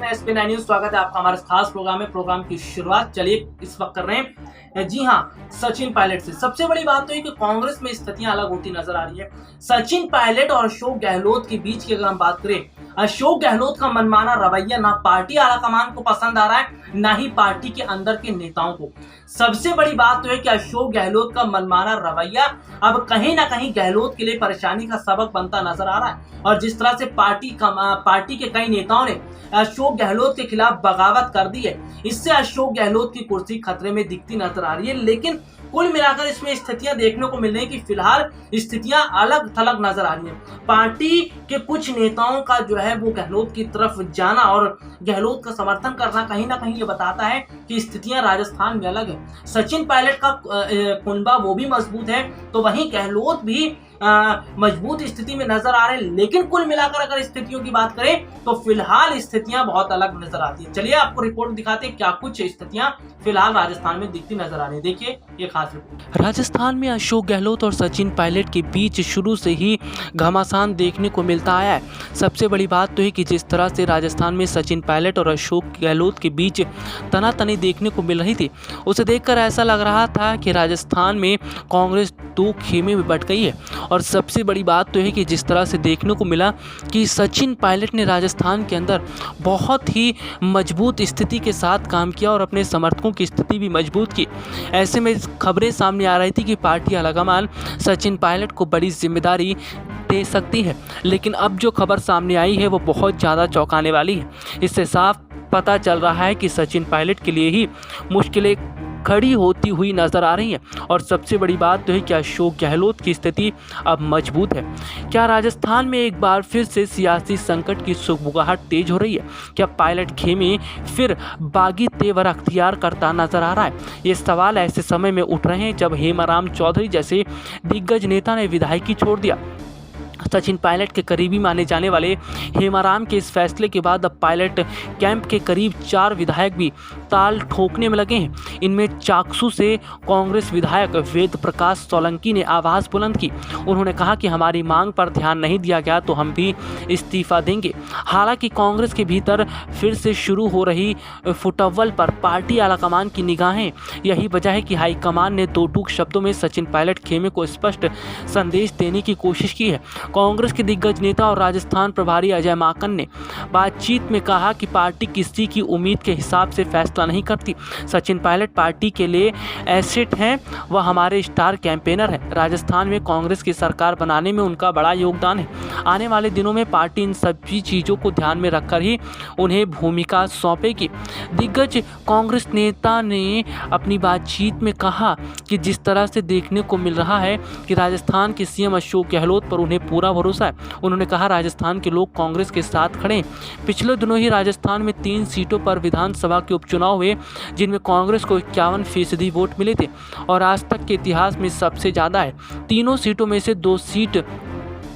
हैं SP 9 news. स्वागत है आपका हमारे खास प्रोग्राम में। प्रोग्राम की शुरुआत चलिए इस वक्त कर रहे हैं जी हाँ, सचिन पायलट से। सबसे बड़ी बात तो ये कि कांग्रेस में स्थितियां अलग होती नजर आ रही है। सचिन पायलट और अशोक गहलोत के बीच की अगर हम बात करें, अशोक गहलोत का मनमाना रवैया ना पार्टी आलाकमान को पसंद आ रहा है, ना ही पार्टी के अंदर के नेताओं को। सबसे बड़ी बात तो है कि अशोक गहलोत का मनमाना रवैया अब कहीं ना कहीं गहलोत के लिए परेशानी का सबक बनता नजर आ रहा है। और जिस तरह से पार्टी के कई नेताओं ने अशोक गहलोत के खिलाफ बगावत कर दी है, इससे अशोक गहलोत की कुर्सी खतरे में दिखती नजर आ रही है। लेकिन कुल मिलाकर इसमें स्थितियां देखने को मिल रही है कि फिलहाल स्थितियां अलग थलग नजर आ रही हैं। पार्टी के कुछ नेताओं का जो है वो गहलोत की तरफ जाना और गहलोत का समर्थन करना कहीं ना कहीं ये बताता है कि स्थितियां राजस्थान में अलग है। सचिन पायलट का कुनबा वो भी मजबूत है, तो वहीं गहलोत भी मजबूत स्थिति में नजर आ रहे हैं। लेकिन कुल मिलाकर अगर स्थितियों की बात करें तो फिलहाल स्थितियां बहुत अलग नजर आती है। चलिए आपको रिपोर्ट दिखाते हैं क्या कुछ स्थितियां फिलहाल राजस्थान में दिखती नजर आ रही है। देखिए ये खास रिपोर्ट। राजस्थान में अशोक गहलोत और सचिन पायलट के बीच शुरू से ही घमासान देखने को मिलता आया है। सबसे बड़ी बात तो है कि जिस तरह से राजस्थान में सचिन पायलट और अशोक गहलोत के बीच तनातनी देखने को मिल रही थी, उसे देखकर ऐसा लग रहा था कि राजस्थान में कांग्रेस दो खेमे में बट गई है। और सबसे बड़ी बात तो है कि जिस तरह से देखने को मिला कि सचिन पायलट ने राजस्थान के अंदर बहुत ही मजबूत स्थिति के साथ काम किया और अपने समर्थकों की स्थिति भी मजबूत की। ऐसे में खबरें सामने आ रही थी कि पार्टी आलाकमान सचिन पायलट को बड़ी जिम्मेदारी दे सकती है। लेकिन अब जो खबर सामने आई है वो बहुत ज़्यादा चौंकाने वाली है। इससे साफ पता चल रहा है कि सचिन पायलट के लिए ही मुश्किलें खड़ी होती हुई नजर आ रही हैं। और सबसे बड़ी बात तो है कि अशोक गहलोत की स्थिति अब मजबूत है। क्या राजस्थान में एक बार फिर से सियासी संकट की सुगबुगाहट तेज हो रही है? क्या पायलट खेमे फिर बागी तेवर अख्तियार करता नजर आ रहा है? ये सवाल ऐसे समय में उठ रहे हैं जब हेमाराम चौधरी जैसे दिग्गज नेता ने विधायकी छोड़ दिया। सचिन पायलट के करीबी माने जाने वाले हेमाराम के इस फैसले के बाद अब पायलट कैंप के करीब 4 विधायक भी ताल ठोकने में लगे हैं। इनमें चाकसू से कांग्रेस विधायक वेद प्रकाश सोलंकी ने आवाज़ बुलंद की। उन्होंने कहा कि हमारी मांग पर ध्यान नहीं दिया गया तो हम भी इस्तीफा देंगे। हालांकि कांग्रेस के भीतर फिर से शुरू हो रही फुटअव्वल पर पार्टी आलाकमान की निगाहें, यही वजह है कि हाईकमान ने दो टूक शब्दों में सचिन पायलट खेमे को स्पष्ट संदेश देने की कोशिश की है। कांग्रेस के दिग्गज नेता और राजस्थान प्रभारी अजय माकन ने बातचीत में कहा कि पार्टी किसी की उम्मीद के हिसाब से फैसला नहीं करती। सचिन पायलट पार्टी के लिए एसेट हैं, वह हमारे स्टार कैंपेनर हैं। राजस्थान में कांग्रेस की सरकार बनाने में उनका बड़ा योगदान है। आने वाले दिनों में पार्टी इन सभी चीज़ों को ध्यान में रखकर ही उन्हें भूमिका सौंपेगी। दिग्गज कांग्रेस नेता ने अपनी बातचीत में कहा कि जिस तरह से देखने को मिल रहा है कि राजस्थान के सीएम अशोक गहलोत पर उन्हें पूरा भरोसा है। उन्होंने कहा राजस्थान के लोग कांग्रेस के साथ खड़े हैं। पिछले दिनों ही राजस्थान में 3 सीटों पर विधानसभा के उपचुनाव हुए, जिनमें कांग्रेस को 51% वोट मिले थे और आज तक के इतिहास में सबसे ज़्यादा है। तीनों सीटों में से 2 सीट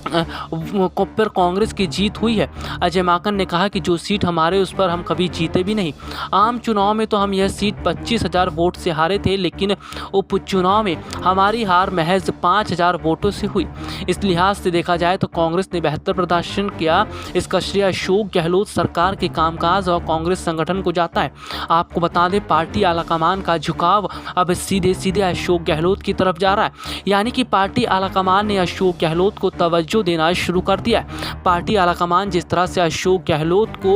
पर कांग्रेस की जीत हुई है। अजय माकन ने कहा कि जो सीट हमारे उस पर हम कभी जीते भी नहीं। आम चुनाव में तो हम यह सीट 25,000 वोट से हारे थे, लेकिन उपचुनाव में हमारी हार महज 5,000 वोटों से हुई। इस लिहाज से देखा जाए तो कांग्रेस ने बेहतर प्रदर्शन किया। इसका श्रेय अशोक गहलोत सरकार के कामकाज और कांग्रेस संगठन को जाता है। आपको बता दें पार्टी आलाकमान का झुकाव अब सीधे सीधे अशोक गहलोत की तरफ जा रहा है। यानी कि पार्टी आलाकमान ने अशोक गहलोत को तवज्जो देना शुरू कर दिया है। पार्टी आलाकमान जिस तरह से अशोक गहलोत को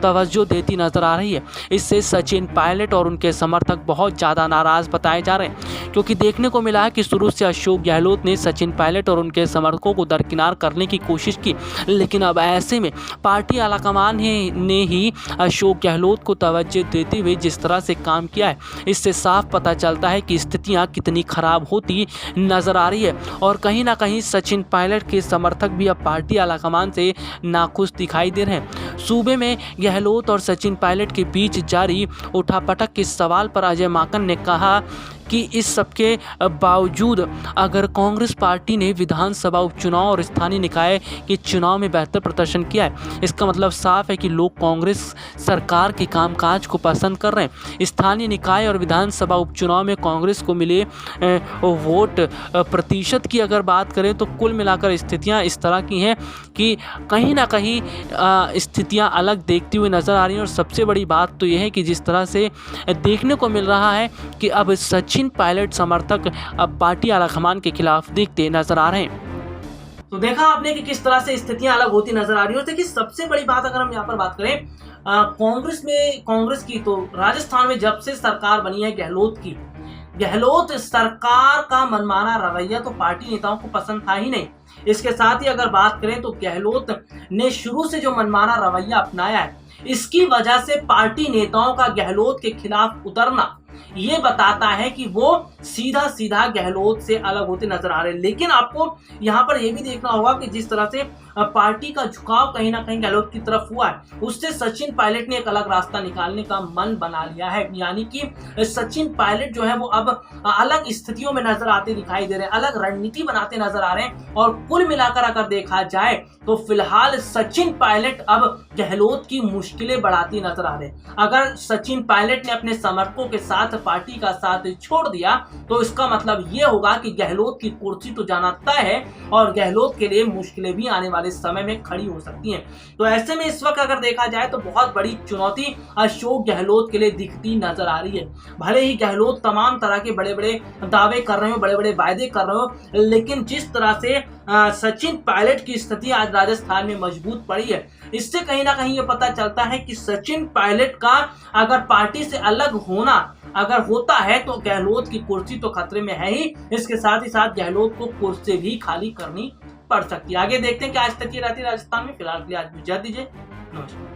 तवज्जो देती नजर आ रही है, इससे सचिन पायलट और उनके समर्थक बहुत ज़्यादा नाराज बताए जा रहे हैं। क्योंकि देखने को मिला है कि शुरू से अशोक गहलोत ने सचिन पायलट और उनके समर्थकों को दरकिनार करने की कोशिश की, लेकिन अब ऐसे में पार्टी आलाकमान ने ही अशोक गहलोत को तवज्जो देते हुए जिस तरह से काम किया है, इससे साफ पता चलता है कि स्थितियाँ कितनी खराब होती नजर आ रही है। और कहीं ना कहीं सचिन पायलट के समर्थक भी अब पार्टी आलाकमान से नाखुश दिखाई दे रहे हैं। सूबे में गहलोत और सचिन पायलट के बीच जारी उठापटक के सवाल पर अजय माकन ने कहा कि इस सबके बावजूद अगर कांग्रेस पार्टी ने विधानसभा उपचुनाव और स्थानीय निकाय के चुनाव में बेहतर प्रदर्शन किया है, इसका मतलब साफ है कि लोग कांग्रेस सरकार के कामकाज को पसंद कर रहे हैं। स्थानीय निकाय और विधानसभा उपचुनाव में कांग्रेस को मिले वोट प्रतिशत की अगर बात करें तो कुल मिलाकर स्थितियां इस तरह की हैं कि कहीं ना कहीं स्थितियां अलग देखती हुई नज़र आ रही हैं। और सबसे बड़ी बात तो यह है कि जिस तरह से देखने को मिल रहा है कि अब सचिन पायलट समर्थक अब पार्टी आलाकमान के खिलाफ दिखते नजर आ रहे हैं। तो देखा आपने कि किस तरह से स्थितियां अलग होती नजर आ रही है। और देखिए सबसे बड़ी बात अगर हम यहाँ पर बात करें कांग्रेस की, तो राजस्थान में जब से सरकार बनी है गहलोत सरकार का मनमाना रवैया तो पार्टी नेताओं को पसंद था ही नहीं। इसके साथ ही अगर बात करें तो गहलोत ने शुरू से जो मनमाना रवैया अपनाया है, इसकी वजह से पार्टी नेताओं का गहलोत के खिलाफ उतरना ये बताता है कि वो सीधा सीधा गहलोत से अलग होते नजर आ रहे हैं। लेकिन आपको यहाँ पर यह भी देखना होगा कि जिस तरह से पार्टी का झुकाव कहीं ना कहीं गहलोत की तरफ हुआ है, उससे सचिन पायलट ने एक अलग रास्ता निकालने का मन बना लिया है। यानी कि सचिन पायलट जो है वो अब अलग स्थितियों में नजर आते दिखाई दे रहे हैं, अलग रणनीति बनाते नजर आ रहे हैं। और कुल मिलाकर अगर देखा जाए तो फिलहाल सचिन पायलट अब गहलोत की मुश्किलें बढ़ाती नजर आ रहे हैं। अगर सचिन पायलट ने अपने समर्थकों के साथ पार्टी का साथ छोड़ दिया तो इसका मतलब ये होगा कि गहलोत की कुर्सी तो जाना तय है और गहलोत के लिए मुश्किलें भी आने वाले समय में खड़ी हो सकती हैं। तो ऐसे में इस वक्त अगर देखा जाए तो बहुत बड़ी चुनौती अशोक गहलोत के लिए दिखती नजर आ रही है। भले ही गहलोत तमाम तरह के बड़े बड़े दावे कर रहे हो, बड़े बड़े वायदे कर रहे हो, लेकिन जिस तरह से सचिन पायलट की स्थिति आज राजस्थान में मजबूत पड़ी है, इससे कहीं ना कहीं ये पता चलता है कि सचिन पायलट का अगर पार्टी से अलग होना अगर होता है तो गहलोत की कुर्सी तो खतरे में है ही, इसके साथ ही साथ गहलोत को कुर्सी भी खाली करनी पड़ सकती है। आगे देखते हैं क्या स्थिति रहती है राजस्थान में। फिलहाल के लिए आज इजाजत दीजिए, नमस्कार।